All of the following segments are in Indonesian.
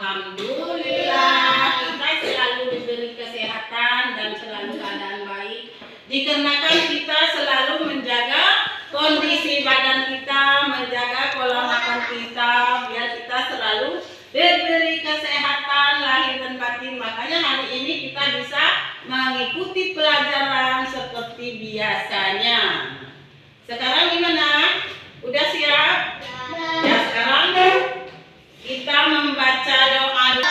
Alhamdulillah kita selalu diberi kesehatan dan selalu keadaan baik. Dikarenakan kita selalu menjaga kondisi badan kita, menjaga pola makan kita, biar kita selalu diberi kesehatan lahir dan batin. Makanya hari ini kita bisa mengikuti pelajaran seperti biasanya. Sekarang gimana? Udah siap? Ya, sekarang kita membaca doa.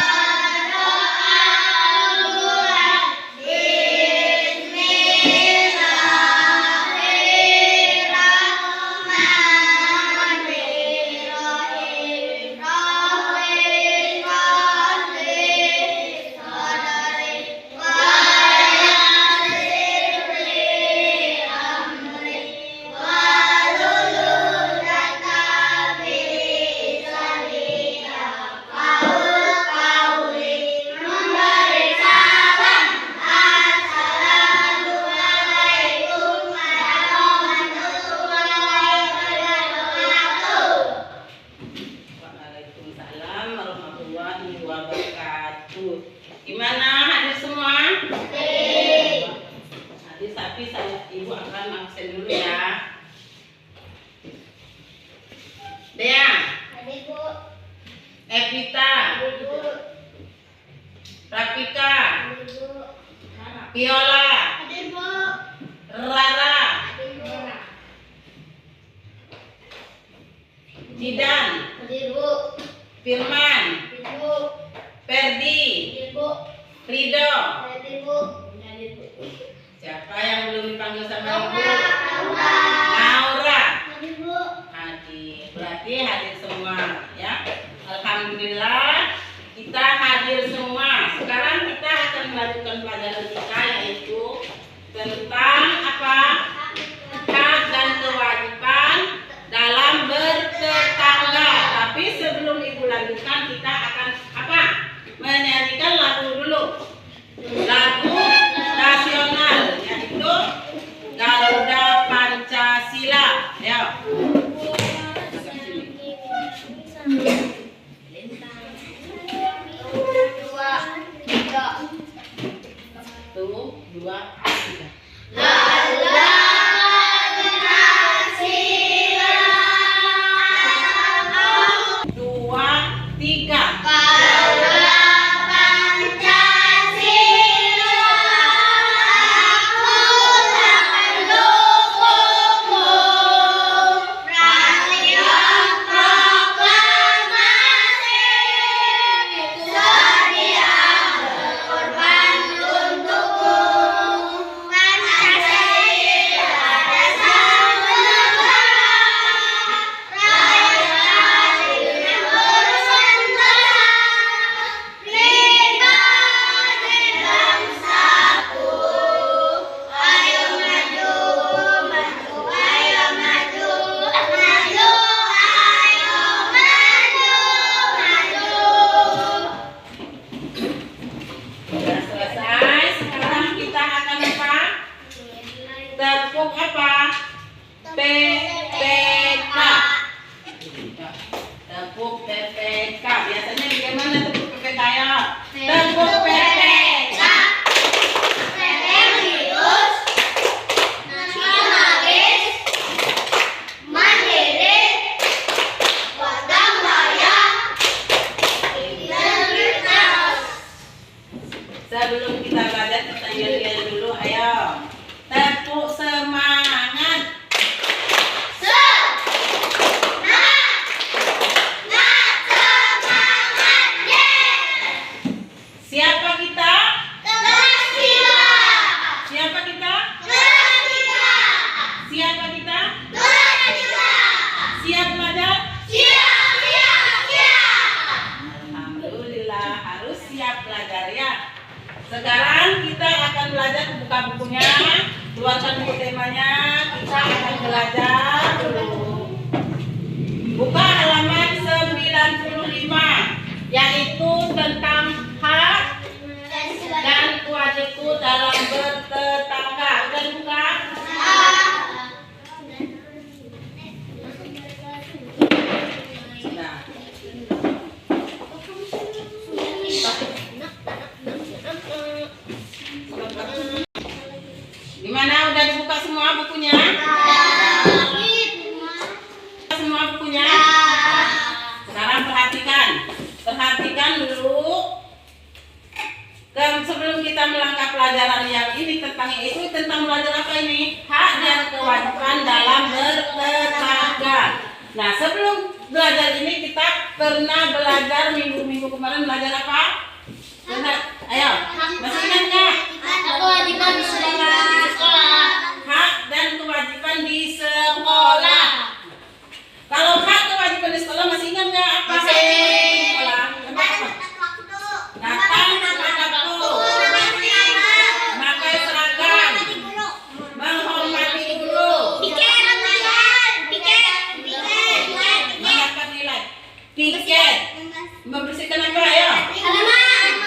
Gimana hadir semua? Hadir, tapi ibu akan absen dulu ya. Dea, hadir bu. Evita, hadir bu. Rafika, hadir bu. Viola, hadir bu. Rara, hadir bu. Jidan, hadir bu. Firman, hadir bu. Ferdi, Rido, siapa yang belum dipanggil sama ibu? Naura, hadir. Berarti hadir semua ya. Alhamdulillah kita hadir semua. Sekarang kita akan melanjutkan pelajaran kita, yaitu tentang apa? Hak dan kewajiban dalam bertetangga. Tapi sebelum ibu lanjutkan, kita akan apa? Menyanyikan lagu dulu, lagu nasional, yaitu Garuda Pancasila. Ya. Tuh, 2, 3. Garuda Pancasila. 2, 3. Tepuk apa? PPK. Tepuk PPK. Biasanya bagaimana tepuk PPK ya? Tepuk PPK. Serius, nasionalis, mandiri, gotong royong, integritas. Sebelum kita belajar, kita yel-yel dulu, ayo. Tepuk semangat. Siapa kita? Kelas 3. Siapa kita? Kelas 3. Siapa kita? Kelas 3. Siap belajar? Siap. Alhamdulillah, harus siap belajar ya. Sekarang kita akan belajar, buka bukunya, keluarkan buku temanya, kita akan belajar dulu. Buka halaman 95, yaitu tentang hak dan kewajiban dalam bertetangga. Udah dibuka? Nah. Gimana, udah dibuka semua bukunya? Semua bukunya? Sekarang perhatikan dulu. Dan sebelum kita melangkah pelajaran yang ini tentang belajar apa ini? Hak dan kewajiban dalam bertetangga. Nah, sebelum belajar ini kita pernah belajar minggu kemarin belajar apa? Ayo, masih ingat nggak? Kewajiban di sekolah. Hak dan kewajiban di sekolah. Kalau hak kewajiban di sekolah masih ingat nggak apa? Masih. Di sekolah. Datang tepat waktu. Pakai seragam. Menghormati guru. Mendapat nilai. Piket. Membersihkan apa ya?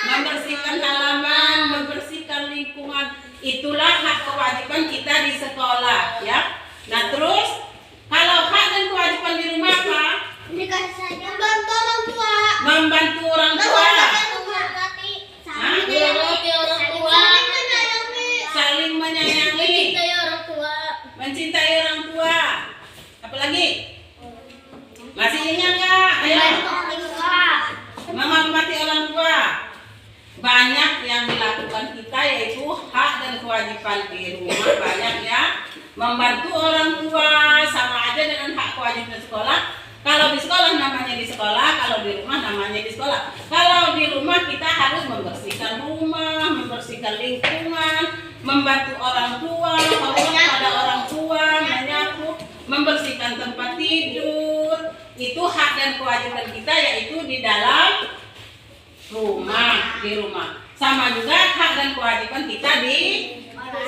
Membersihkan halaman, membersihkan lingkungan. Itulah hak kewajiban kita di sekolah, ya. Nah, terus kalau hak dan kewajiban di rumah apa? Membantu orang tua. Membantu orang tua. Menghormati orang tua. Saling menyayangi. Mencintai orang tua. Mencintai orang tua. Apalagi? Masih ingat nggak? Ayo. Menghormati orang tua. Banyak yang dilakukan kita, yaitu hak dan kewajiban di rumah. Banyak ya. Membantu orang tua sama aja dengan hak kewajiban sekolah. Kalau di sekolah namanya di sekolah, kalau di rumah namanya di sekolah. Kalau di rumah kita harus membersihkan rumah, membersihkan lingkungan, membantu orang tua, hormat pada orang tua, menyapu, membersihkan tempat tidur. Itu hak dan kewajiban kita, yaitu di dalam rumah, di rumah. Sama juga hak dan kewajiban kita di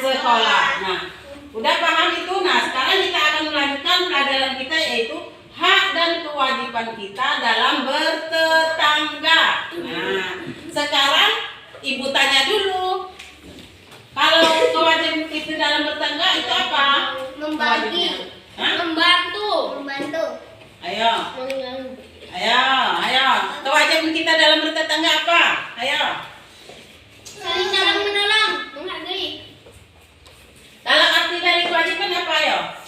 sekolah. Nah, udah paham itu? Nah, sekarang kita akan melanjutkan pelajaran kita, yaitu hak dan kewajiban kita dalam bertetangga. Nah, sekarang ibu tanya dulu. Kalau kewajiban kita dalam bertetangga itu apa? Membagi. Hah? Membantu. Ayo. Kewajiban kita dalam bertetangga apa? Ayo. Saling menolong, menghargai. Kalau arti dari kewajiban apa ayo?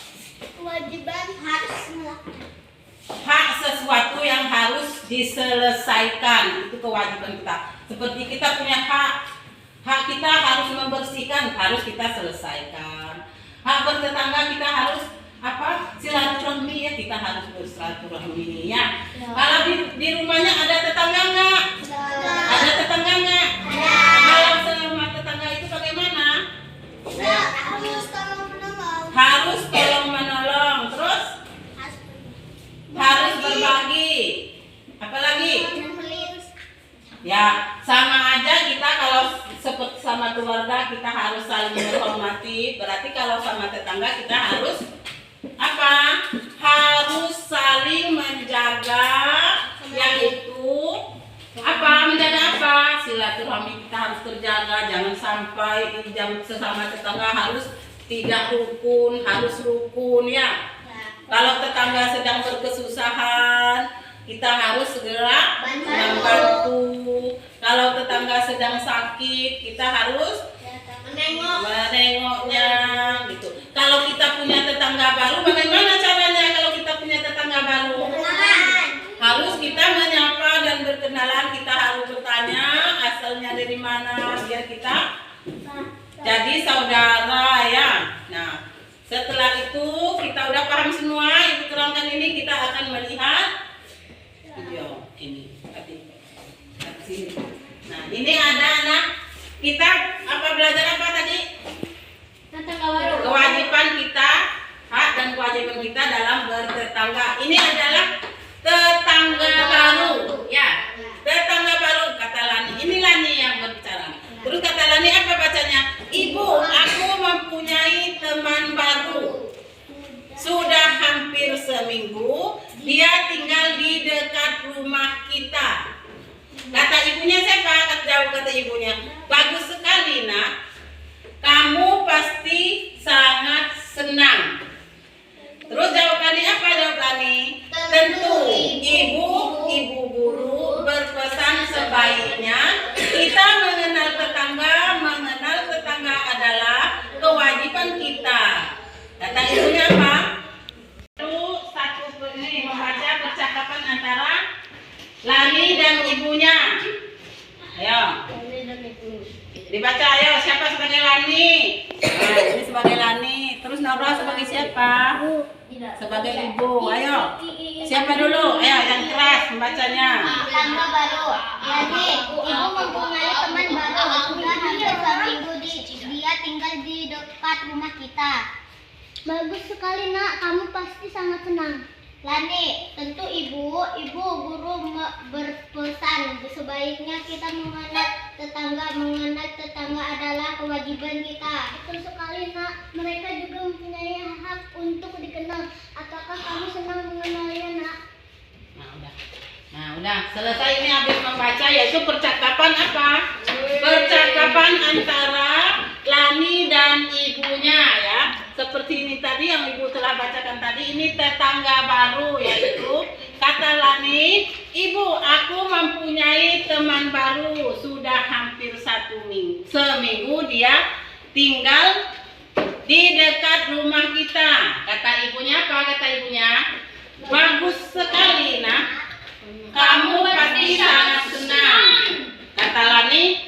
Kewajiban harus Hak sesuatu yang harus diselesaikan, itu kewajiban kita. Seperti kita punya hak kita harus membersihkan, harus kita selesaikan. Hak bertetangga kita harus apa? Silaturahmi, ya, kita harus bersilaturahmi ya. Kalau di rumahnya ada tetangga nggak? Ada tetangga nggak? Kalau sama tetangga itu bagaimana? Harus tolong menolong, terus harus berbagi. Apalagi? Ya, sama aja kita kalau seperti sama keluarga kita harus saling menghormati. Berarti kalau sama tetangga kita harus apa? Harus saling menjaga, yaitu apa? Menjaga apa? Silaturahmi kita harus terjaga. Jangan sampai sesama tetangga harus tidak rukun, harus rukun ya. Kalau tetangga sedang berkesusahan, kita harus segera membantu. Kalau tetangga sedang sakit, kita harus menengoknya gitu. Kalau kita punya tetangga baru, bagaimana caranya kalau kita punya tetangga baru? Harus kita menyapa dan berkenalan, kita harus bertanya asalnya dari mana biar kita jadi saudara ya. Nah, setelah itu kita udah paham semua, ibu terangkan ini, kita akan melihat video ini. Nah, ini ada anak kita belajar apa tadi? Kewajiban kita, hak dan kewajiban kita dalam bertetangga. Ini adalah tetangga baru, ya. Tetangga baru, kata Lani. Ini Lani yang berbicara. Terus kata Lani apa bacanya? Ibu, aku mempunyai teman baru. Sudah hampir seminggu, dia tinggal di dekat rumah kita. Kata ibunya siapa? Kata ibunya, bagus sekali nak. Kamu pasti sangat senang. Terus jawabannya apa jawabannya? Tentu ibu guru berpesan sebaiknya Dibaca ayo, siapa sebagai Lani? Nah, ini sebagai Lani. Terus Nora sebagai siapa? Sebagai ibu. Ayo. Siapa dulu? Ayo yang keras membacanya. Tetangga baru. Lani, ibu mempunyai teman baru. Sudah hampir seminggu dia tinggal di dekat rumah kita. Bagus sekali nak, kamu pasti sangat senang. Lani, tentu ibu guru berpesan sebaiknya kita mengenal tetangga adalah kewajiban kita. Betul sekali nak, mereka juga mempunyai hak untuk dikenal. Apakah kamu senang mengenalnya nak? Nah udah selesai ini habis membaca yaitu percakapan apa? Percakapan antara Lani dan ibunya ya. Seperti ini tadi yang ibu telah bacakan tadi, ini tetangga baru yaitu kata Lani, ibu aku mempunyai teman baru sudah hampir seminggu dia tinggal di dekat rumah kita. Kata ibunya apa? Kata ibunya, bagus sekali nak. Kamu pasti sangat senang. Kata Lani,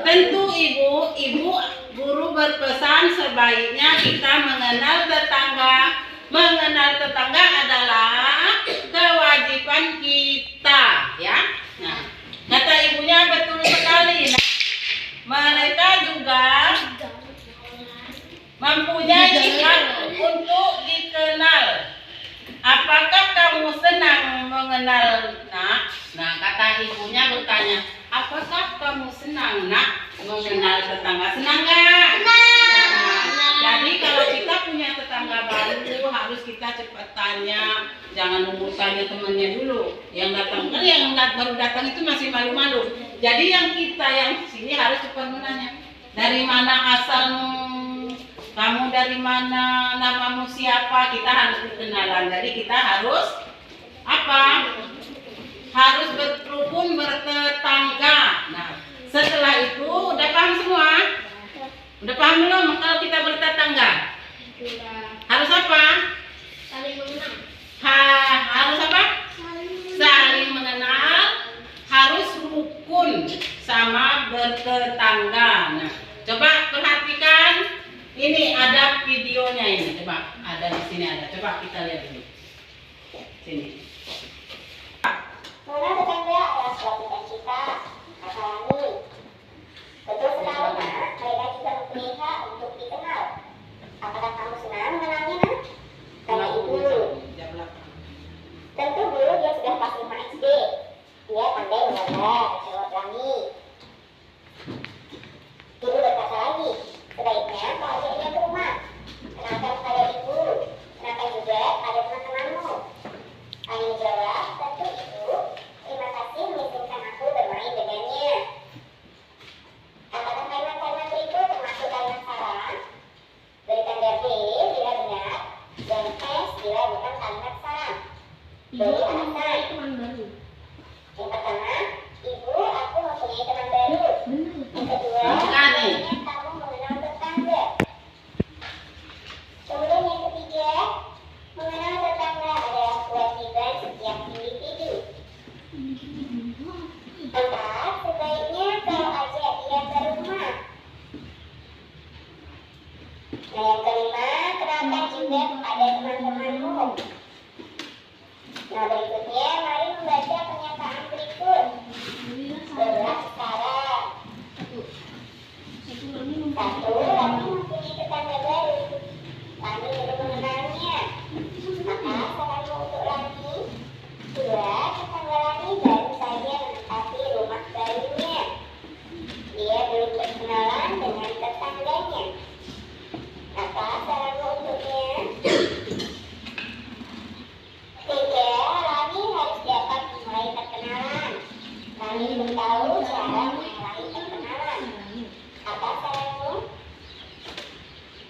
tentu ibu guru berpesan sebaiknya kita mengenal tetangga. Mengenal tetangga adalah kewajiban kita, ya. Nah, kata ibunya betul sekali. Nah, mereka juga mempunyai hak untuk dikenal. Apakah kamu senang mengenal nak? Nah, kata ibunya bertanya, apakah kamu senang nak mengenal tetangga? Senang nggak? Nah, jadi kalau kita punya tetangga baru harus kita cepat tanya, jangan nunggu tanya temannya dulu. Yang datang kan yang baru datang itu masih malu-malu. Jadi yang kita yang sini harus cepat menanya, dari mana asalmu? Kamu dari mana, namamu siapa, kita harus berkenalan. Jadi kita harus apa? Harus berrukun bertetangga. Nah, setelah itu udah paham semua? Udah paham belum kalau kita bertetangga? Harus apa? Saling mengenal. Harus apa? Saling mengenal. Harus rukun sama bertetangga. Nah, coba perhatikan. Ini ada videonya ini, coba ada di sini ada, coba kita lihat dulu. Sini. Mengenal tetangga adalah kewajiban kita, kata Lani. Betul sekali nak, mereka juga mempunyai hak untuk dikenal. Apakah kamu senang mengenalnya nak? Tanya ibu. Tentu dulu dia sudah kelas 5 SD. Dia pandai menggambar, jawab Lani. Ibu berkata lagi, sebaiknya kau ajak dia ke rumah. Kenalkan kepada ibu. Kenalkan juga pada teman-temanmu. Lani menjawab, tentu ibu. Terima kasih mengizinkan aku bermain dengannya. Apakah kalimat-kalimat berikut termasuk kalimat salah? Berikan dia B bila benar dan S bila bukan kalimat salah. Beri alasan. Yang pertama, ibu aku mempunyai teman baru. Yang kedua, kamu mengenal tetangga. Kemudian yang ketiga, mengenal tetangga adalah kewajiban setiap individu. Empat, sebaiknya kau ajak dia ke rumah. Nah, yang kelima, kenalkan juga kepada teman-temanmu. Nah, berikutnya mari membaca pernyataan berikut. Berulang sekarang. Satu, Lani mempunyai tetangga baru. Lani belum mengenalnya. Maka saranmu untuk Lani. Dua, tetangga Lani baru saja menempati rumah barunya. Dia belum berkenalan dengan tetangganya. Apa saranmu untuknya? Tiga, Lani harus dapat memulai perkenalan. Lani belum tahu cara memulai perkenalan. Apa saranmu?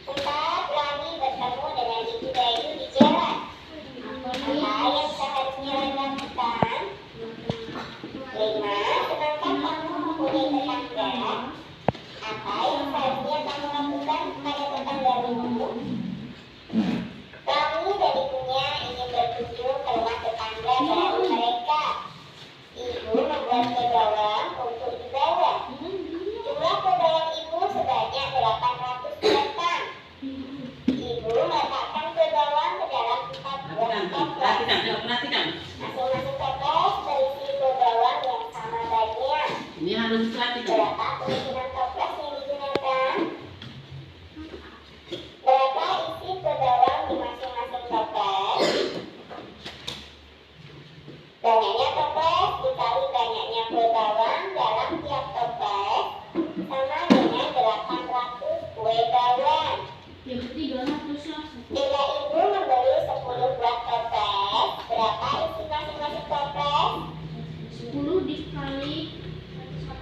Empat, Lani bertemu dengan ibu bayu di jalan. Apa yang seharusnya Lani lakukan? Lima, sedangkan kamu mempunyai tetangga. Apa yang seharusnya kamu lakukan kepada tetanggamu? Kami dan ibunya ingin berkunjung ke rumah tetangga baru mereka. Ibu membuat kue bawang untuk dibawa. Jumlah kue bawang Ini harus dilatih. Berapa kemungkinan toples yang digunakan? Berapa isi kue bawang di masing-masing toples? Banyaknya toples dikali banyaknya kue bawang dalam tiap toples sama dengan 800 kue bawang. Yang ketiga 200 lah. Bila ibu membeli 10 buah toples, berapa isi masing-masing toples? 10 dikali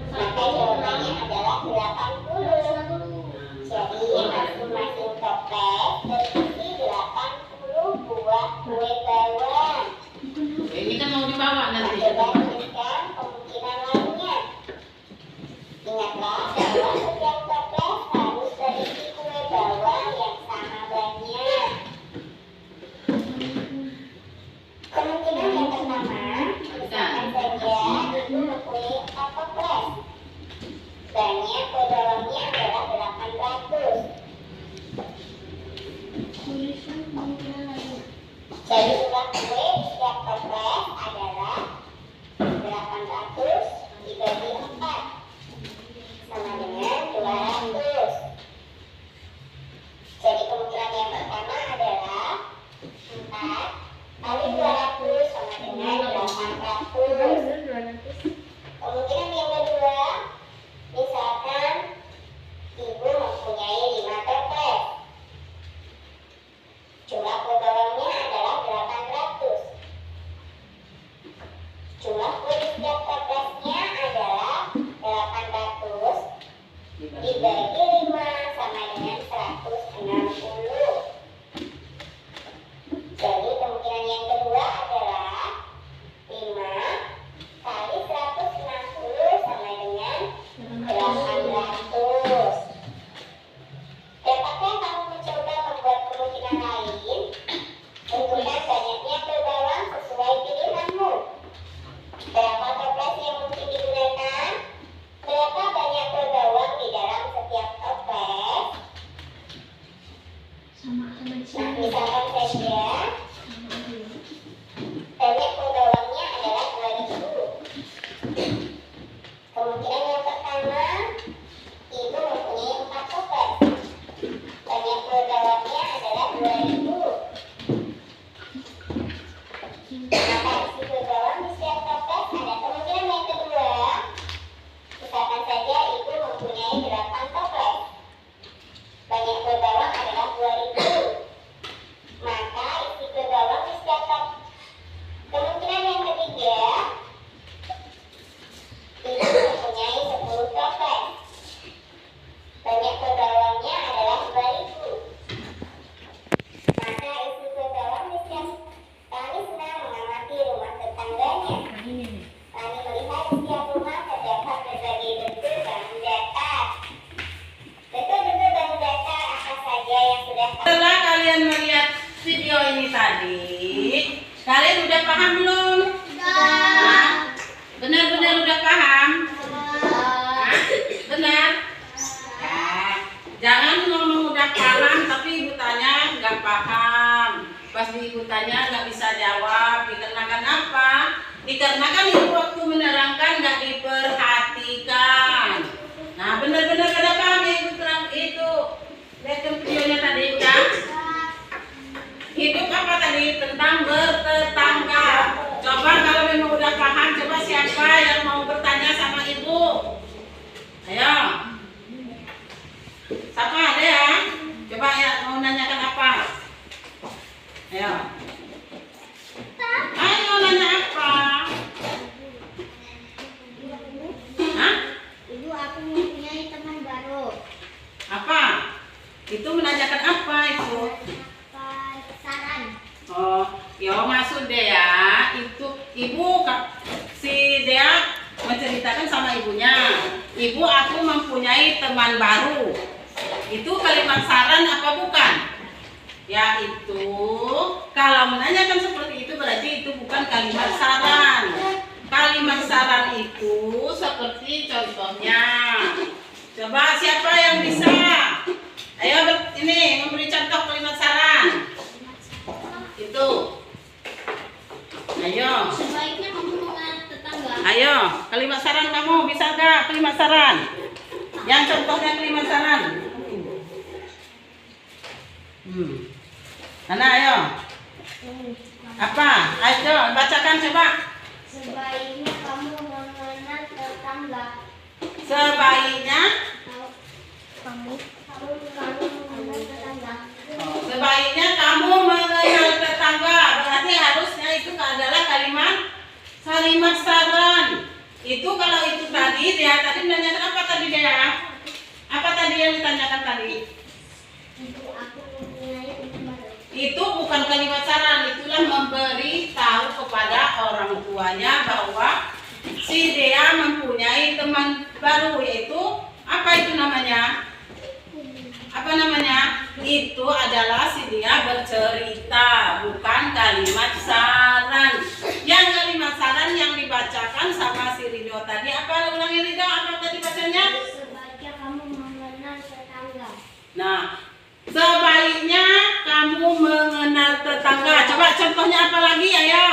Maka jawabannya adalah 80. Jadi masing-masing toples berisi 80 buah kue bawang. Ini kan mau dibawa nanti. Coba tuliskan kemungkinan lainnya. Ingatlah bahwa setiap toples harus berisi kue bawang yang sama banyak. Kemungkinan yang pertama, misalkan saja ibu mempunyai 4 toples. Banyak kue bawangnya adalah 800. Jadi jumlah kue di setiap toples adalah 800 dibagi 4 sama dengan 200. Jadi kemungkinan yang pertama adalah 4 kali 200 sama dengan 800. Kemungkinan yang kedua, misalkan ibu mempunyai 5 toples. Jumlah kue bawangnya adalah 800. Jumlah kue di setiap toplesnya adalah 800 dibagi 5 sama dengan 160. Jadi kemungkinan yang kedua adalah 5 kali 160 sama dengan 800. Dapatkah kamu mencoba membuat kemungkinan lain? Tentukan banyaknya kue bawang sesuai pilihanmu. Berapa toples yang mungkin digunakan? Berapa banyak kue bawang di dalam setiap toples? Nah, misalkan saja banyak kue bawangnya adalah 2000. Kemungkinan yang pertama, ibu mempunyai 4 toples. Banyak kue bawangnya adalah 2000. Maka isi kue bawang di setiap toples ada. Kemungkinan yang kedua, misalkan saja ibu mempunyai 8 toples. Banyak kue bawang adalah 2000. Maka isi kue bawang di setiap toples. Kemungkinan yang ketiga, ibu mempunyai 10 toples. Banyak kue bawangnya adalah 2000. Maka isi kue bawang di setiap. Kami sedang mengamati rumah tetangganya. Kami melihat di setiap rumah terdapat berbagai bentuk bangun datar. Bentuk-bentuk bangun datar apa saja yang sudah Setelah kalian melihat video ini tadi, kalian udah paham belum? Hah? Benar-benar udah paham? Hah? Benar? Nah, jangan ngomong udah paham tapi ibu tanya nggak paham. Pas ibu tanya nggak bisa jawab. Dikarenakan apa? Dikarenakan ibu waktu menerangkan nggak diperhatikan. Nah, benar-benar ada paham ibu terang itu. Lihat videonya tadi udah. Hidup apa tadi? Tentang bertetangga. Coba kalau memang udah paham, coba siapa yang mau bertanya sama ibu? Ayo. Siapa ada ya? Coba ya mau nanyakan apa? Ayo. Ayo nanya apa? Hah? Ibu, aku mempunyai teman baru. Apa? Itu menanyakan apa itu? Saran. Oh, ya maksud dia itu ibu si dia menceritakan sama ibunya. Ibu, aku mempunyai teman baru. Itu kalimat saran apa bukan? Ya itu kalau menanyakan seperti itu berarti itu bukan kalimat saran. Kalimat saran itu seperti contohnya. Coba siapa yang bisa? Ayo ini memberi contoh kalimat saran. Itu. Ayo. Sebaiknya kamu dengan tetangga Ayo, kalimat saran kamu bisa nggak? Kalimat saran. Yang contohnya kalimat saran. Mana ayo? Apa? Ayo bacakan coba. Sebaiknya kamu mengenal tetangga. Sebaiknya Kamu mengenal tetangga. Sebaiknya kamu mengenal tetangga. Berarti harusnya itu adalah kalimat saran. Itu kalau itu tadi dia tadi menanyakan apa tadi dia? Apa tadi yang ditanyakan tadi? Ibu aku mempunyai teman baru. Itu bukan kalimat saran, itulah memberi tahu kepada orang tuanya bahwa si dia mempunyai teman baru, yaitu apa itu namanya? Apa namanya? Itu adalah si dia bercerita, bukan kalimat saran. Yang kalimat saran yang dibacakan sama si Ridho tadi, apa ulangi Ridho? Apa tadi bacanya? Sebaiknya kamu mengenal tetangga. Nah, sebaiknya kamu mengenal tetangga. Coba contohnya apa lagi, ayo?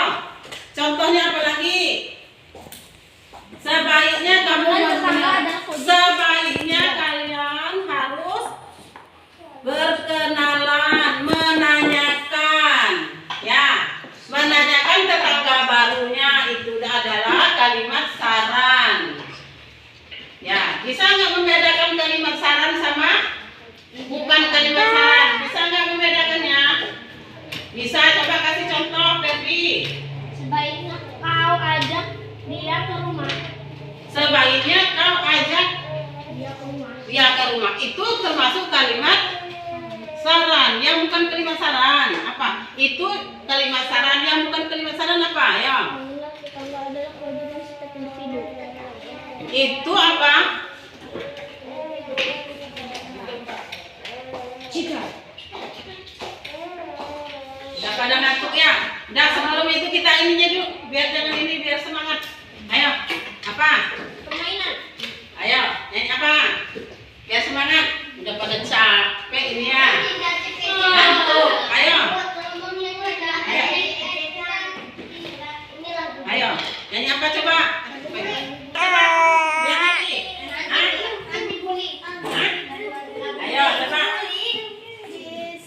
Contohnya apa lagi? Sebaiknya kamu mengenal. Sebaiknya kalian harus berkenalan, menanyakan, ya, menanyakan tetangga barunya itu adalah kalimat saran. Ya, bisa nggak membedakan kalimat saran sama bukan kalimat saran? Bisa nggak membedakannya? Bisa, coba kasih contoh, Feby. Sebaiknya kau ajak dia ke rumah. Sebaiknya kau ajak Dia ke rumah. dia ke rumah. Itu termasuk kalimat saran, yang bukan kalimat saran. Apa? Itu kalimat saran, yang bukan kalimat saran apa? Ya. Mengenal tetangga adalah kewajiban setiap individu. Itu apa? Jika. Udah pada ngantuk ya? Udah sebelum itu kita ininya dulu, biar jangan ini, biar semangat. Ayo, apa? Permainan. Ayo, nyanyi apa? Biar semangat. Udah pada capek ini ya. Ngantuk. Ayo. Ayo, nyanyi apa coba? Coba. Biar nyanyi. Hah? Ayo, coba.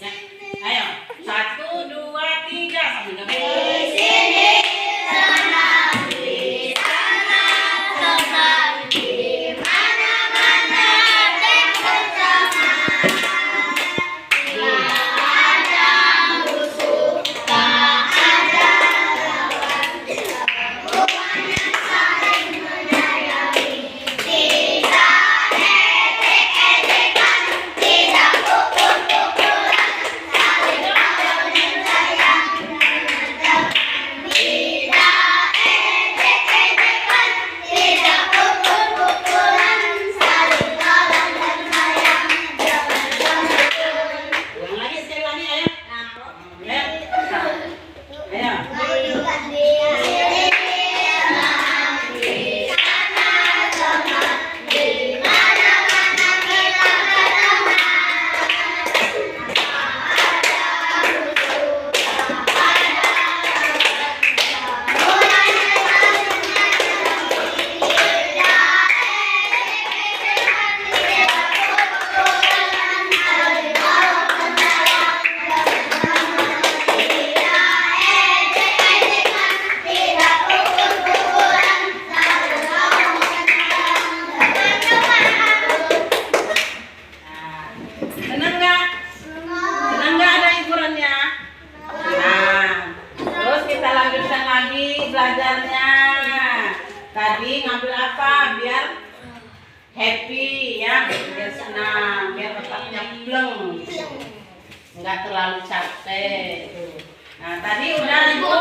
Ya, ayo. 1, 2, 3 sambil nyanyi. Ulang lagi sekali lagi ayo. Ayo. Ayo. Senang nggak? Senang nggak ada hiburannya? Nah, terus kita lanjutkan lagi belajarnya. Tadi ngambil apa? Biar happy ya, biar senang, biar otaknya pleng, nggak terlalu capek. Nah, tadi udah Ibu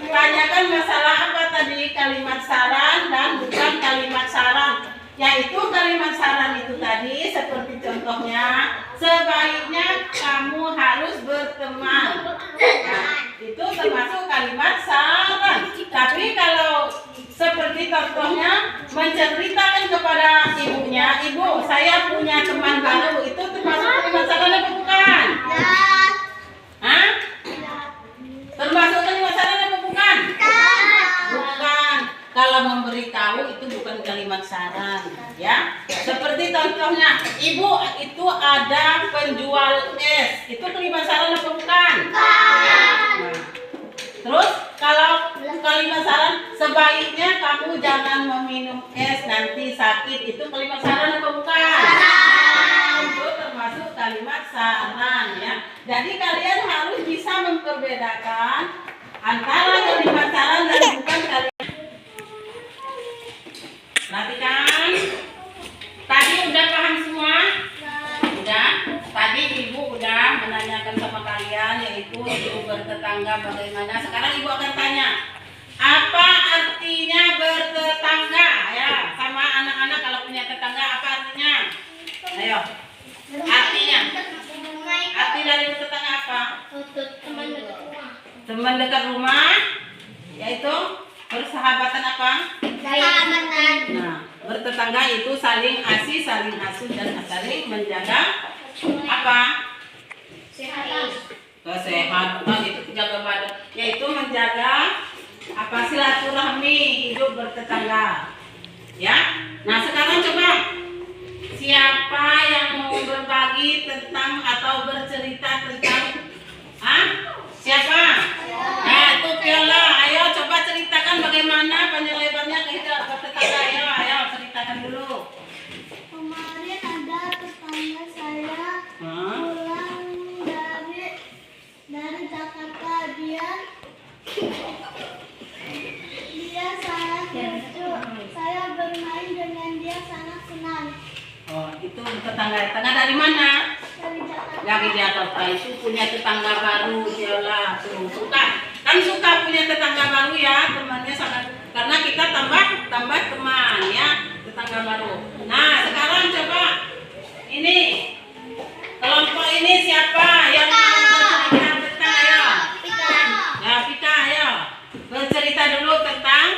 tanyakan masalah apa tadi? Kalimat saran dan bukan kalimat saran. Yaitu kalimat saran itu tadi seperti contohnya, sebaiknya kamu harus berteman. Nah, itu termasuk kalimat saran. Tapi kalau seperti contohnya menceritakan kepada ibunya, ibu saya punya teman baru, itu termasuk kalimat saran apa bukan? Hah? Termasuk kalimat saran apa bukan? Bukan. Kalau memberi Ya, seperti contohnya, Ibu itu ada penjual es. Itu kalimat saran apa bukan? Nah, terus kalau kalimat saran, sebaiknya kamu jangan meminum es nanti sakit. Itu kalimat saran apa bukan? Itu termasuk kalimat saran ya. Jadi kalian harus bisa memperbedakan antara kalimat saran dan bukan kalimat. Perhatikan. Tadi udah paham semua? Udah. Tadi Ibu udah menanyakan sama kalian, yaitu Ibu bertetangga bagaimana. Sekarang Ibu akan tanya, apa artinya bertetangga? Ya, sama anak-anak kalau punya tetangga apa artinya? Ayo. Artinya. Arti dari bertetangga apa? Teman dekat rumah. Teman dekat rumah, yaitu persahabatan apa? Sahabatan. Nah, bertetangga itu saling asih, saling asuh, dan saling menjaga apa? Kesehatan itu jaga badan, yaitu menjaga apa silaturahmi hidup bertetangga. Ya. Nah, sekarang coba siapa yang mau berbagi tentang atau bercerita tentang siapa? Nah, itu Viola. Ayo coba ceritakan bagaimana panjang lebarnya kehidupan bertetangga. Ayo ceritakan dulu. Kemarin ada tetangga saya pulang dari Jakarta. Dia sangat lucu. Saya bermain dengan dia sangat senang. Oh, itu tetangga dari mana? Dari Jakarta. Dari Jakarta. Itu punya tetangga baru, Viola. Tuh, suka punya tetangga baru ya, temannya sangat, karena kita tambah teman ya, tetangga baru. Nah, sekarang coba ini kelompok ini siapa yang mau bercerita tentang, ayo? Ya, Pika, ayo bercerita dulu tentang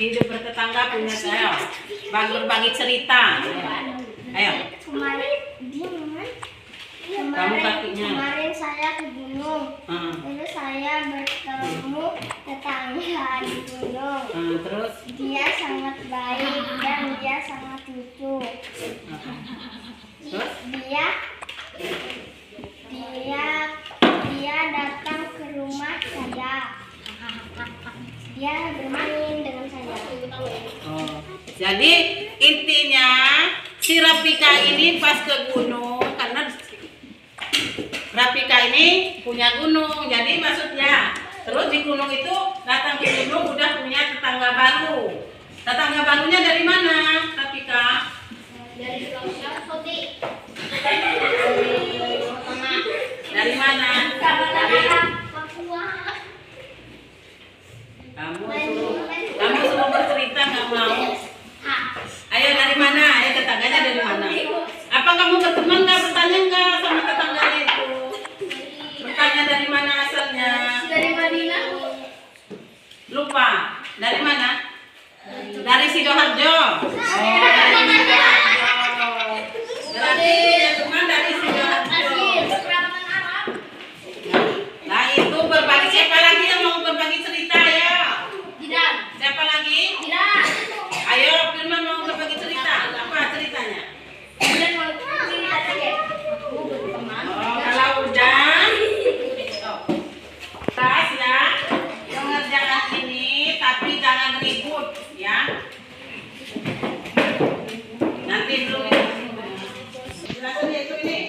hidup bertetangga punya saya. Berbagi cerita. Ayo. Kemarin saya ke gunung. Terus saya bertemu tetangga di gunung. Terus Dia sangat baik dan dia sangat lucu. terus Dia datang ke rumah saya. Dia bermain dengan saya. Jadi intinya si Rafika ini pas ke gunung, karena Rafika ini punya gunung, jadi maksudnya terus di gunung itu datang ke gunung udah punya tetangga baru. Tetangga barunya dari mana, Rafika? Dari Saudi. Dari mana? Kamu suruh bercerita nggak mau? Ayo dari mana? Ayo tetangganya dari mana? Apa kamu berteman nggak, bertanya nggak sama tetangganya itu? Bertanya dari mana asalnya? Dari Madinah. Lupa. Dari mana? Dari Sidoarjo. Oh, dari Sidoarjo. Berarti punya teman dari Sidoarjo. Nah, itu berbagi. Siapa lagi yang mau berbagi cerita ya? Tidak. Siapa lagi? Tidak. Ayo, Firman mau berbagi cerita. Apa ceritanya? Oh, kalau udah tas ya, pengerjaan ini, tapi jangan ribut ya. Nanti belum jelasin itu ini.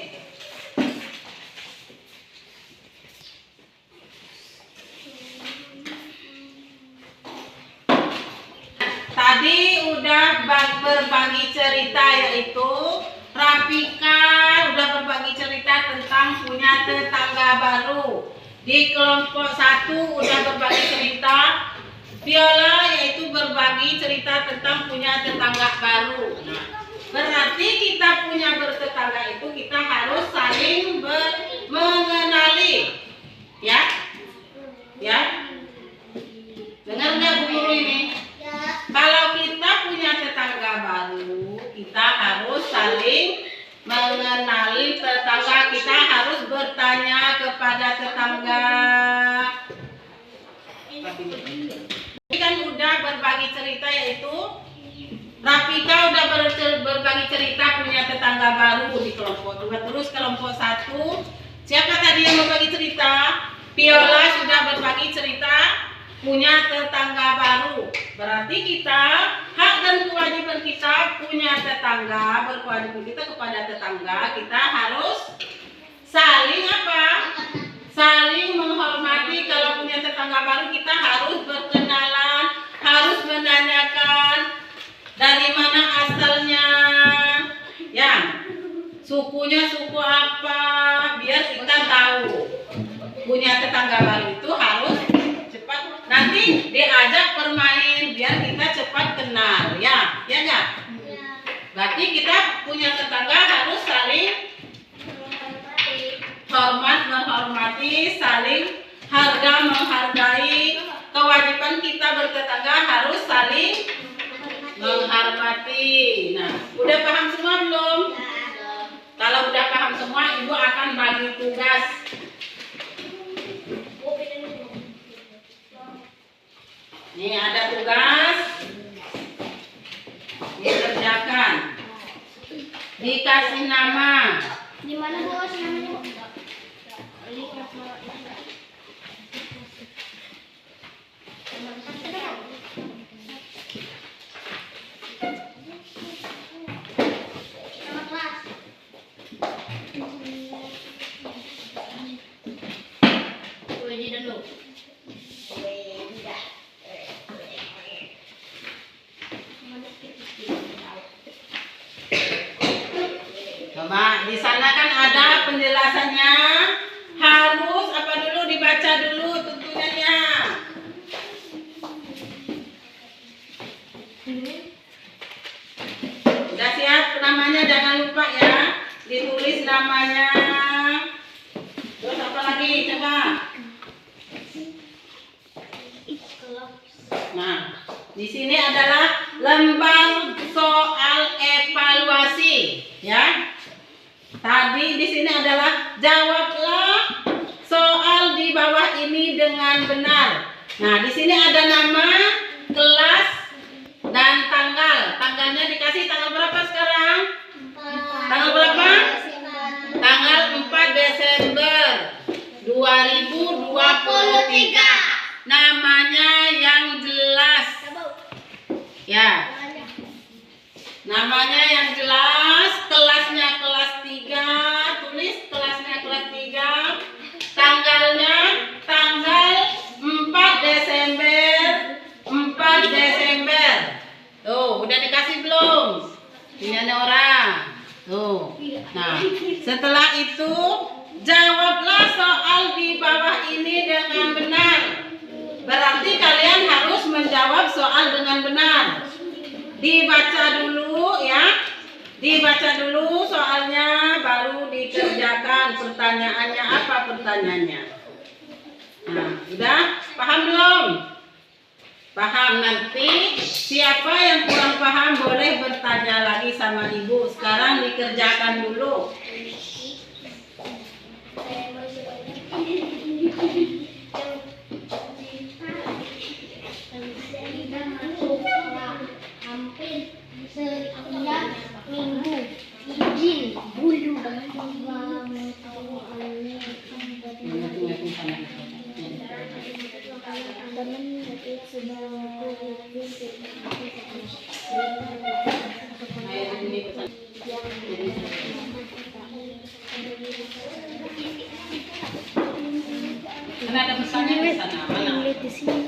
Tadi udah berbagi cerita, yaitu Rafika udah berbagi cerita tentang punya tetangga baru. Di kelompok 1 udah berbagi cerita Viola, yaitu berbagi cerita tentang punya tetangga baru. Nah, berarti kita punya bertetangga itu kita harus saling mengenali. Ya? Ya? Dengar nggak Bu Guru ini? Kalau kita punya tetangga baru, kita harus saling mengenali tetangga. Kita harus bertanya kepada tetangga. Ini kan udah berbagi cerita, yaitu Rafika udah berbagi cerita punya tetangga baru di kelompok 2. Terus kelompok 1, siapa tadi yang berbagi cerita? Viola sudah berbagi cerita punya tetangga baru. Berarti kita hak dan kewajiban kita punya tetangga, berkewajiban kita kepada tetangga, kita harus saling apa? Saling menghormati. Kalau punya tetangga baru kita harus berkenalan, harus menanyakan dari mana asalnya, ya, sukunya suku apa, biar kita tahu. Punya tetangga baru itu harus cepat, nanti diajak bermain biar kita cepat kenal, ya, ya nggak? Berarti kita punya tetangga harus saling hormat menghormati, saling harga menghargai. Kewajiban kita bertetangga harus saling menghormati. Nah, udah paham semua belum? Kalau udah paham semua, ibu akan bagi tugas. Nih ada tugas, dikerjakan, dikasih nama. Di mana bos namanya? Coba di sana kan ada penjelasannya. Harus apa dulu, dibaca dulu tuntunannya. Udah siap namanya, jangan lupa ya. Ditulis namanya. Terus apa lagi coba? Nah, di sini adalah lembar soal evaluasi, ya. Tadi di sini adalah jawablah soal di bawah ini dengan benar. Nah, di sini ada nama, kelas, dan tanggal. Tanggalnya dikasih tanggal berapa sekarang? Tanggal berapa? Tanggal 4 Desember 2023. Namanya yang jelas. Ya. Namanya yang jelas, kelasnya kelas 3, tulis kelasnya kelas 3, tanggalnya tanggal 4 Desember. Tuh, udah dikasih belum? Ini ada orang. Tuh. Nah, setelah itu jawablah soal di bawah ini dengan benar. Berarti kalian harus menjawab soal dengan benar. Dibaca dulu ya, dibaca dulu soalnya, baru dikerjakan. Pertanyaannya apa pertanyaannya? Nah, udah paham belum? Paham. Nanti siapa yang kurang paham boleh bertanya lagi sama ibu. Sekarang dikerjakan dulu. Setiap minggu izin bulu Karena ada pesannya di sana. Mana? di sini.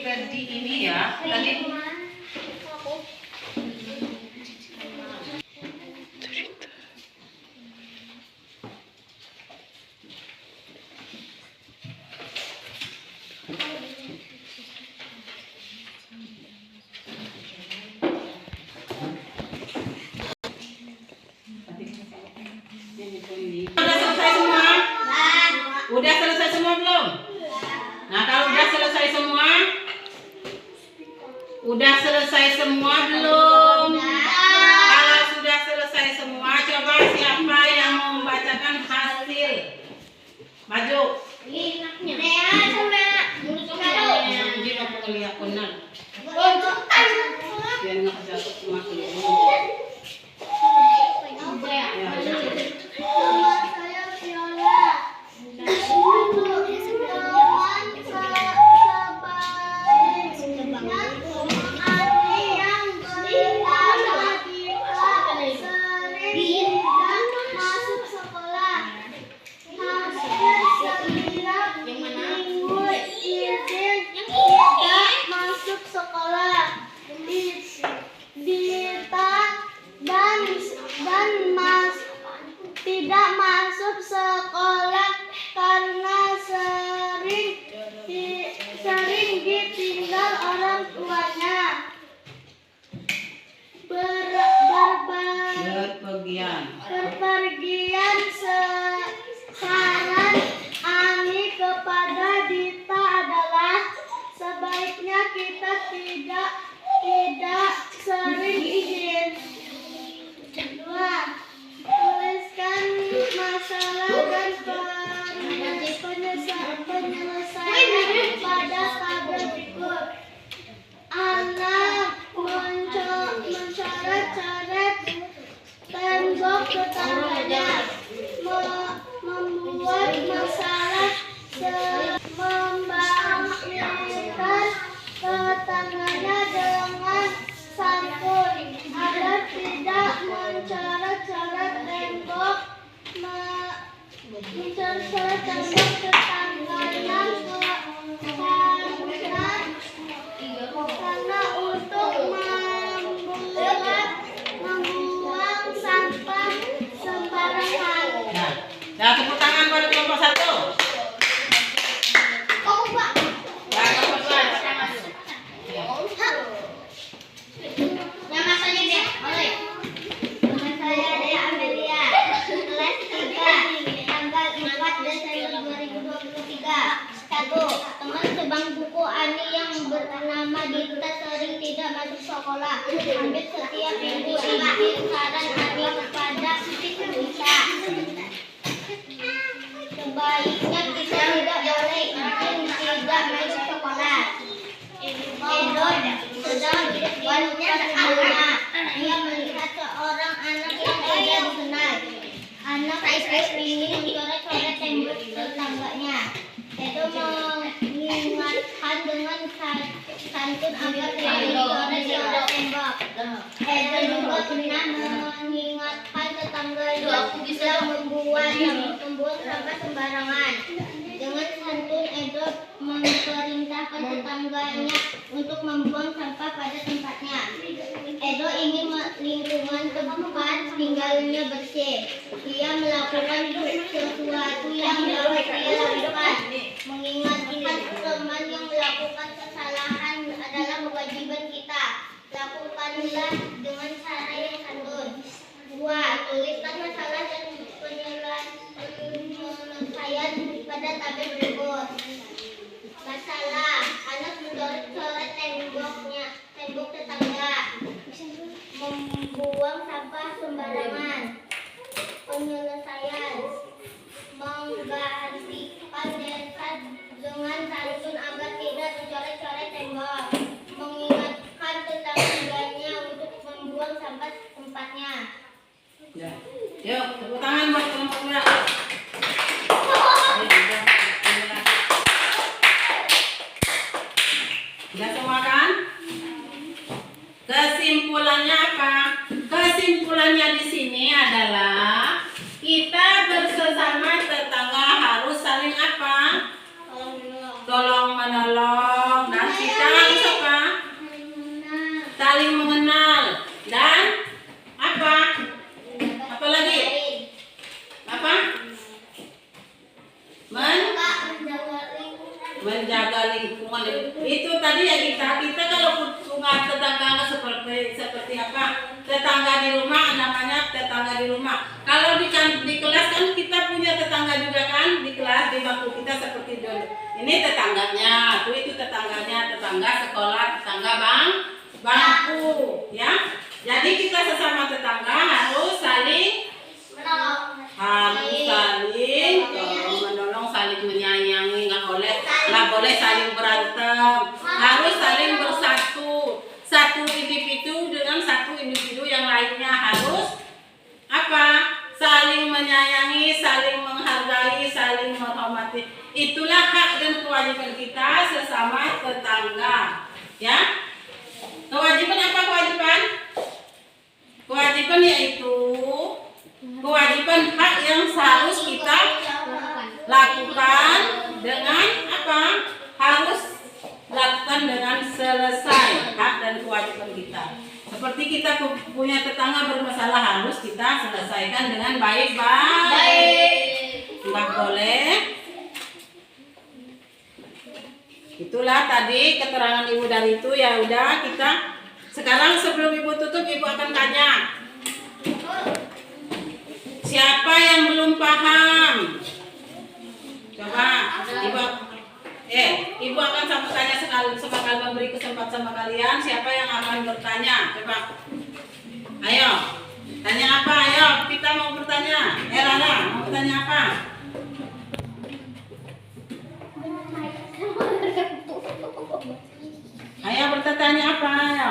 Tadi ini ya, tadi udah selesai semua? Udah selesai semua belum? Nah, kalau udah selesai semua, Udah selesai semua belum? Udah. Kalau sudah selesai semua, coba siapa yang mau membacakan hasil? Maju. Dea sama Karo. Jadi aku ngeliat benar. Biar nggak jatuh cuma kelihatan. Nama saya Viola. Tidak masuk sekolah karena sering ditinggal orang tuanya. Berpergian saran Ani kepada Dita adalah sebaiknya kita tidak sering izin. Dua, tuliskan masalah dan penyelesaian pada tabel berikut. Anak mencoret-coret tembok tetangganya, membuat masalah, membangunkan tetangganya dengan santun agar tidak mencoret-coret tembok tetangganya karena untuk membuang sampah sembarangan. Nah, tepuk tangan pada kelompok 1. Oh, Pak. Nah, kelompok 2, tepuk tangan. Nama saya Dea. Oleh. Nama saya Dea Amelia. Kelas 3. Tanggal 4 Desember 2023. 1. Teman sebangkuku Ani yang bernama Dita sering tidak masuk sekolah. Hampir setiap minggu izin saran Ani kepada Dita. Sebaiknya kita tidak boleh izin tidak masuk sekolah. Edo sedang wanita sebelumnya. Ia melihat seorang anak yang tidak dikenal. Anak itu ingin mencoret-coret tembok tetangganya. Edo mengingatkan dengan santun agar tidak mencoret-coret tembok. Edo juga pernah mengingatkan tetangganya tidak membuang sampah sembarangan. Dengan santun Edo memerintahkan tetangganya untuk membuang sampah pada tempatnya. Edo ingin lingkungan tempat tinggalnya bersih. Ia melakukan sesuatu yang dapat ia lakukan. Mengingatkan teman yang melakukan kesalahan adalah kewajiban kita. Lakukanlah dengan cara yang santun. 2. Tuliskan masalah dan penyelesaian pada tabel berikut. Masalah: anak mencoret-coret tembok tetangga, membuang sampah sembarangan. Penyelesaian: menggantikan desa dengan santun agar tidak mencoret-coret tembok. Mengingatkan tetangganya untuk membuang sampah tempatnya. Ya. Yuk, tepuk tangan buat kelompok 2. Sudah semua kan? Kesimpulannya apa? Kesimpulannya di sini adalah kita bersama tetangga harus saling apa? Tolong menolong. Dan kita harus apa? Saling mengenal. Dan apa? Apa lagi? Apa? Menjaga lingkungan. Itu tadi ya kita kalau punya tetangga seperti apa? Tetangga di rumah namanya tetangga di rumah. Kalau di kelas kan kita punya tetangga juga kan di kelas di bangku kita seperti dulu. Ini tetangganya, itu tetangganya, tetangga sekolah, tetangga bang. baku, ya. Jadi kita sesama tetangga harus saling menolong, saling menyayangi, nggak boleh saling berantem, harus saling bersatu. Satu individu dengan satu individu yang lainnya harus apa? Saling menyayangi, saling menghargai, saling menghormati. Itulah hak dan kewajiban kita sesama tetangga, ya. Kewajiban apa kewajiban? Kewajiban yaitu kewajiban hak yang harus kita lakukan dengan apa? Harus lakukan dengan selesai hak dan kewajiban kita. Seperti kita punya tetangga bermasalah harus kita selesaikan dengan baik-baik. Nggak boleh. Itulah tadi keterangan ibu dari itu. Ya udah, kita sekarang sebelum ibu tutup, ibu akan tanya. Siapa yang belum paham? Coba ibu akan tanya sekali memberi kesempatan sama kalian. Siapa yang akan bertanya? Coba. Ayo. Tanya apa? Ayo, kita mau bertanya. Rana, mau bertanya apa? Ayo bertanya apa? Ayo.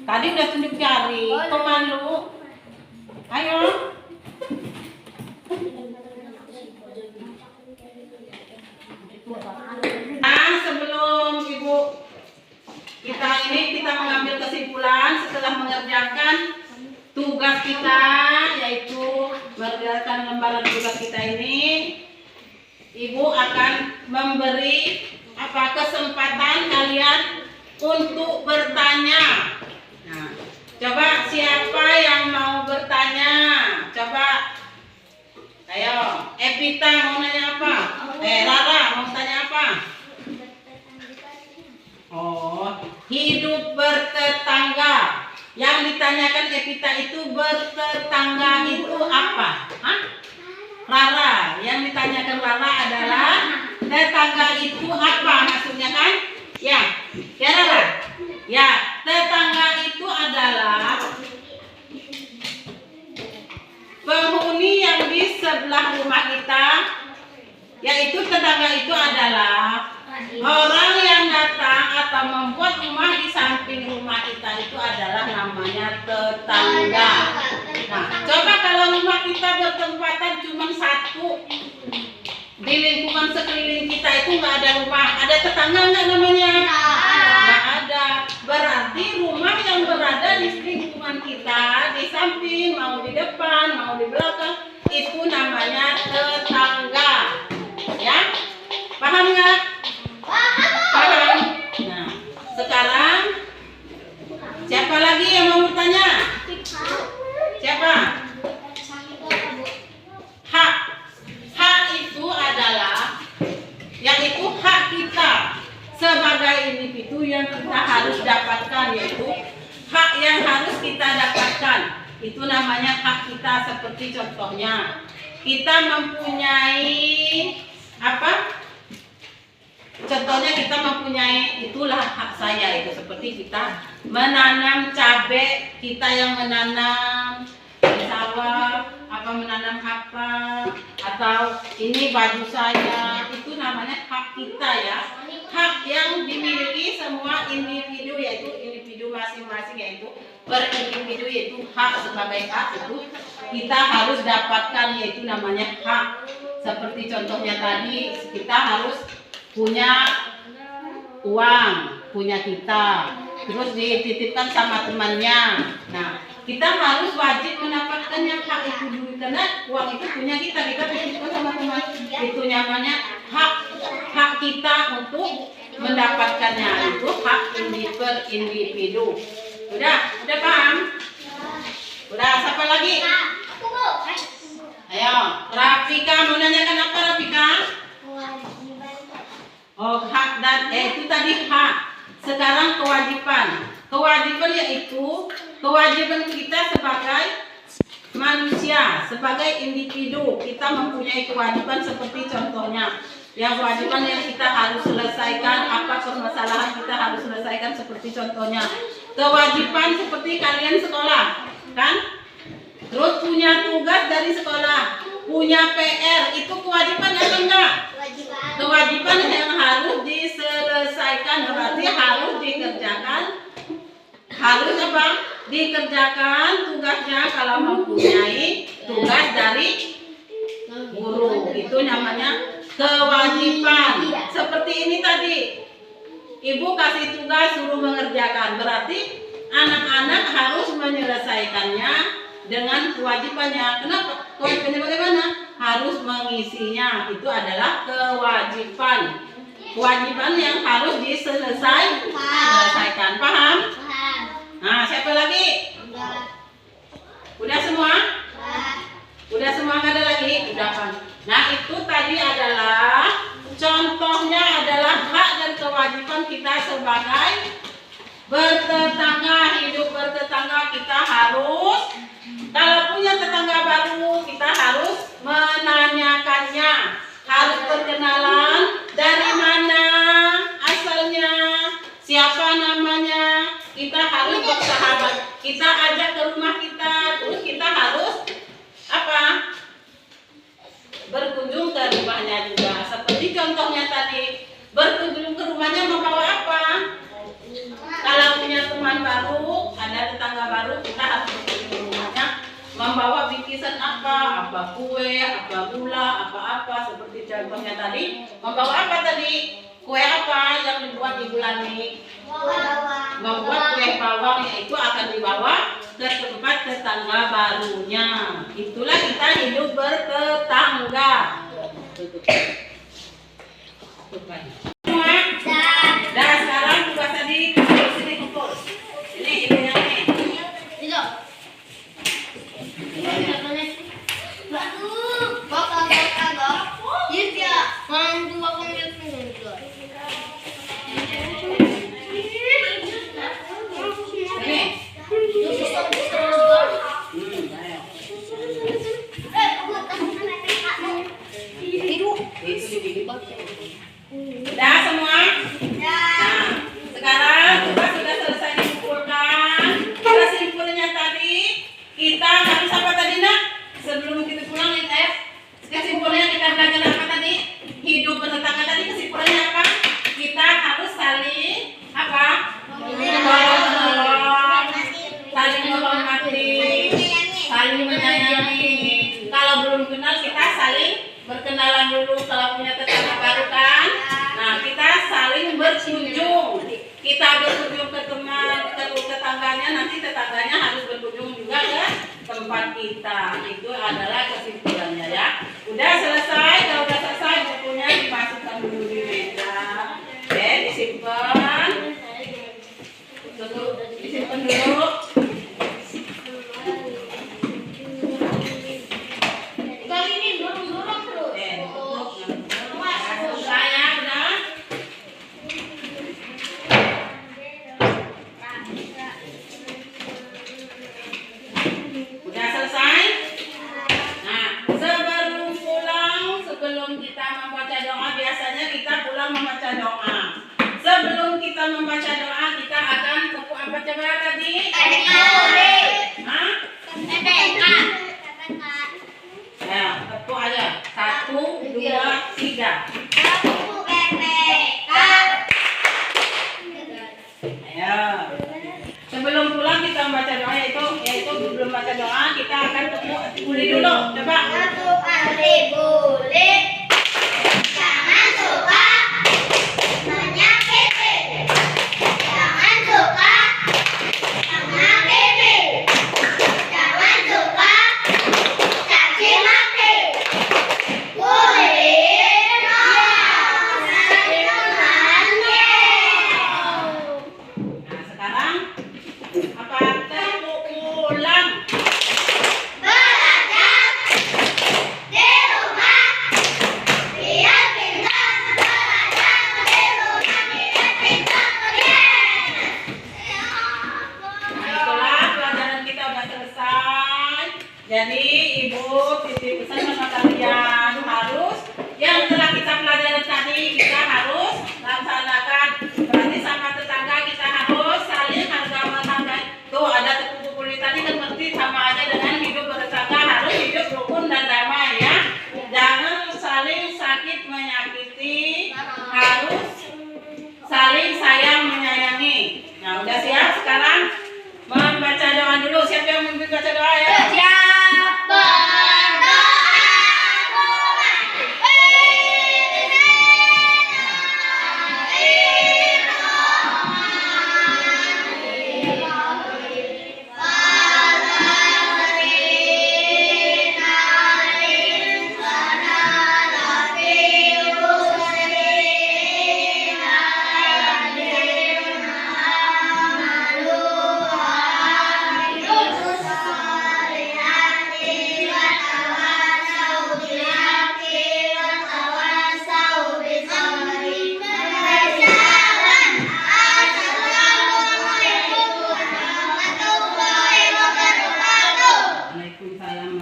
Tadi udah tunjuk jari, kok malu? Ayo. Sebelum ibu kita mengambil kesimpulan setelah mengerjakan tugas kita, yaitu mengerjakan lembaran tugas kita ini, ibu akan memberi kesempatan kalian untuk bertanya. Nah, coba siapa yang mau bertanya? Coba. Ayo, Evita mau nanya apa? Rara mau tanya apa? Oh, hidup bertetangga. Yang ditanyakan Evita itu bertetangga itu apa? Hah? Rara, yang ditanyakan Rara adalah tetangga itu apa maksudnya kan? Ya Rara? Ya, tetangga itu adalah penghuni yang di sebelah rumah kita, yaitu tetangga itu adalah orang yang datang atau membuat rumah di samping rumah kita, itu adalah namanya tetangga. Nah, coba kalau rumah kita bertempatan cuma satu, di lingkungan sekeliling kita itu nggak ada rumah, ada tetangga nggak namanya? Nggak ada. Berarti rumah yang berada di lingkungan kita, di samping, mau di depan, mau di belakang, itu namanya tetangga. Ya? Paham nggak? Paham. Nah, sekarang siapa lagi yang mau bertanya? Siapa? Hak itu adalah, yaitu hak kita sebagai individu yang kita harus dapatkan, yaitu hak yang harus kita dapatkan. Itu namanya hak kita. Seperti contohnya kita mempunyai contohnya kita mempunyai, itulah hak saya itu. Seperti kita menanam cabai, kita yang menanam di sawah, menanam atau ini baju saya, itu namanya hak kita ya. Hak yang dimiliki semua individu, yaitu individu masing-masing, yaitu per individu, yaitu hak. Sebagai hak itu kita harus dapatkan, yaitu namanya hak. Seperti contohnya tadi, kita harus punya uang, punya kita, terus dititipkan sama temannya. Nah, kita harus wajib mendapatkan yang hak itu dulu, karena uang itu punya kita titipkan sama teman. Itu namanya hak kita untuk mendapatkannya. Itu hak individu. Udah paham? Udah, siapa lagi? Ayo, Rafika mau nanyakan apa, Rafika? Oh, hak dan itu tadi hak. Sekarang kewajiban. Kewajiban yaitu kewajiban kita sebagai manusia, sebagai individu. Kita mempunyai kewajiban seperti contohnya yang kewajiban yang kita harus selesaikan kesalahan kita harus selesaikan seperti contohnya kewajiban seperti kalian sekolah, kan? Terus punya tugas dari sekolah, punya PR, itu kewajiban apa enggak? Kewajiban yang harus diselesaikan, berarti harus dikerjakan. Harus apa? Dikerjakan tugasnya kalau mempunyai tugas dari guru. Itu namanya kewajiban. Seperti ini tadi. Ibu kasih tugas suruh mengerjakan. Berarti anak-anak harus menyelesaikannya dengan kewajibannya. Kenapa? Kewajibannya bagaimana? Harus mengisinya. Itu adalah kewajiban. Kewajiban yang harus diselesaikan. Paham? Nah, siapa lagi? Udah semua? Udah semua, nggak ada lagi? Udah kan? Nah, itu tadi adalah contohnya adalah hak dan kewajiban kita sebagai bertetangga. Hidup bertetangga kita harus, kalau punya tetangga baru kita harus menanyakannya, harus berkenalan, dari mana asalnya, siapa namanya, kita harus bersahabat, kita ajak ke rumah kita, terus kita harus apa? Berkunjung ke rumahnya juga. Seperti contohnya tadi, berkunjung ke rumahnya membawa apa? Kalau punya teman baru, ada tetangga baru, kita harus berkunjung ke rumahnya, membawa bingkisan apa kue, apa gula, apa-apa. Seperti contohnya tadi, membawa apa tadi? Kue apa yang dibuat Ibu Lani? Membuat kue bawang, yaitu akan dibawa ke tempat tetangga barunya. Itulah kita hidup bertetangga. Semua? Dah, sekarang tugas tadi sini kumpul. Ini yang ini. Udah semua? Nah, sekarang kita sudah selesai dikumpulkan. Kesimpulannya tadi, kita harus apa tadi nak? Sebelum kita pulang nih kesimpulannya kita belajar apa tadi? Hidup bertetangga tadi kesimpulannya apa? Kita harus saling apa? Menolong, saling menghormati, saling menyayangi. Kalau belum kenal kita saling berkenalan dulu. Kalau punya tetangga baru kan, nah kita saling berkunjung. Kita berkunjung ke teman, ke tetangganya, nanti tetangganya harus berkunjung juga ke tempat kita. Itu adalah kesimpulannya ya. Udah selesai, kalau udah selesai bukunya dimasukkan dulu di meja. Oke, disimpan. Disimpan dulu. Sebelum kita membaca doa, kita akan tepuk apa coba tadi? Ya, tepuk aja. 1, 2, 3. Ayo. Sebelum pulang kita membaca doa, yaitu sebelum baca doa kita akan tepuk boleh dulu. Coba. Jangan suka menyakiti. Jangan suka menyakiti. Jangan suka caci maki. Nah, sekarang apa? Tepuk ulang. Belajar sekarang membaca doa dulu. Siapa yang mau baca doa ya? Siapa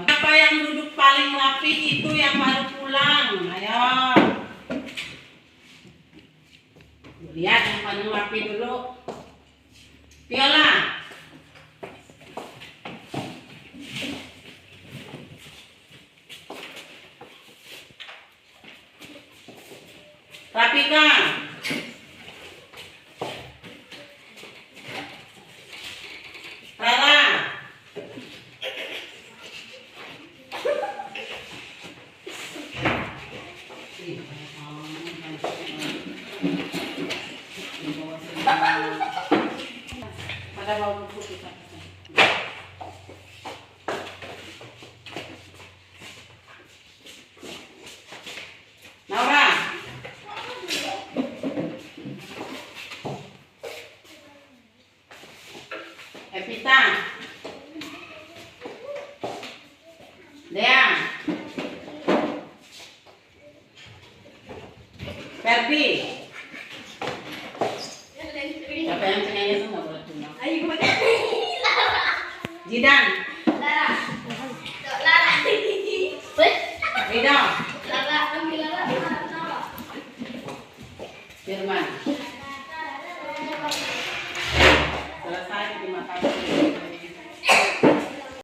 Siapa yang duduk paling rapi itu yang baru pulang. Ayo. Lihat yang paling rapi dulu. Viola. Rapikan. Rara. Pada bawa buku kita. Naura. Evita. Dea. Ferdi. Siapa yang penyanyi itu nggak boleh tunggu. Jidan. Ridho. Firman.